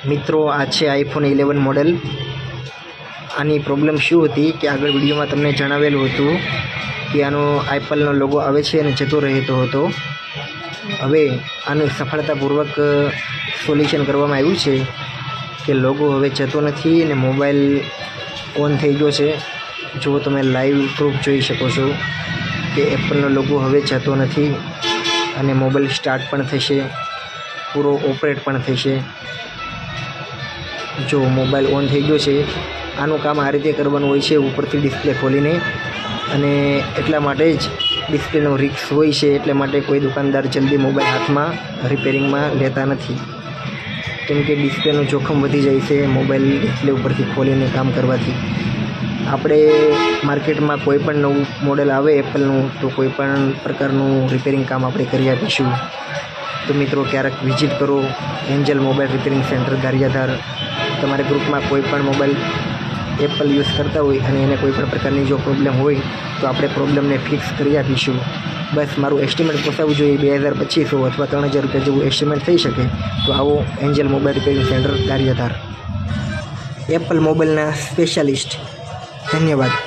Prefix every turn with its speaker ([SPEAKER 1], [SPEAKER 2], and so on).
[SPEAKER 1] મિત્રો આ છે આઈફોન 11 મોડેલ। આની પ્રોબ્લેમ શું હતી કે આગળ વિડીયોમાં તમને જણાવેલું હતું કે આનો એપલનો લોગો આવે છે અને જતો રહેતો હતો। હવે આનું સફળતાપૂર્વક સોલ્યુશન કરવામાં આવ્યું છે કે લોગો હવે જતો નથી અને મોબાઈલ ઓન થઈ ગયો છે। જો તમે લાઈવ પ્રૂફ જોઈ શકો છો કે એપલનો લોગો હવે જતો નથી અને મોબાઈલ સ્ટાર્ટ પણ થશે, પૂરો ઓપરેટ પણ થશે। જો મોબાઈલ ઓન થઈ ગયો છે। આનું કામ આ રીતે કરવાનું હોય છે, ઉપરથી ડિસ્પ્લે ખોલીને, અને એટલા માટે જ ડિસ્પ્લેનો રિસ્ક હોય છે, એટલા માટે કોઈ દુકાનદાર જલ્દી મોબાઈલ હાથમાં રિપેરિંગમાં લેતા નથી, કેમ કે ડિસ્પ્લેનું જોખમ વધી જાય છે મોબાઈલ ડિસ્પ્લે ઉપરથી ખોલીને કામ કરવાથી। આપણે માર્કેટમાં કોઈ પણ નવું મોડેલ આવે એપલનું તો કોઈ પણ પ્રકારનું રિપેરિંગ કામ આપણે કરી આપીશું। તો મિત્રો ક્યારેક વિઝિટ કરો Angel mobile repairing centre Gariadhar. તમારા ગ્રુપમાં કોઈ પણ મોબાઈલ એપલ યુઝ કરતા હોય અને એને કોઈ પણ પ્રકારની જો પ્રોબ્લેમ હોય તો આપણે પ્રોબ્લેમને ફિક્સ કરી આપીશું। બસ મારું એસ્ટિમેટ પોસાવવું જોઈએ, 2200 અથવા 3000 રૂપિયા જેવું એસ્ટિમેટ થઈ શકે તો આવો Angel mobile repairing centre Gariadhar, Apple મોબાઈલના સ્પેશિયાલિસ્ટ। ધન્યવાદ।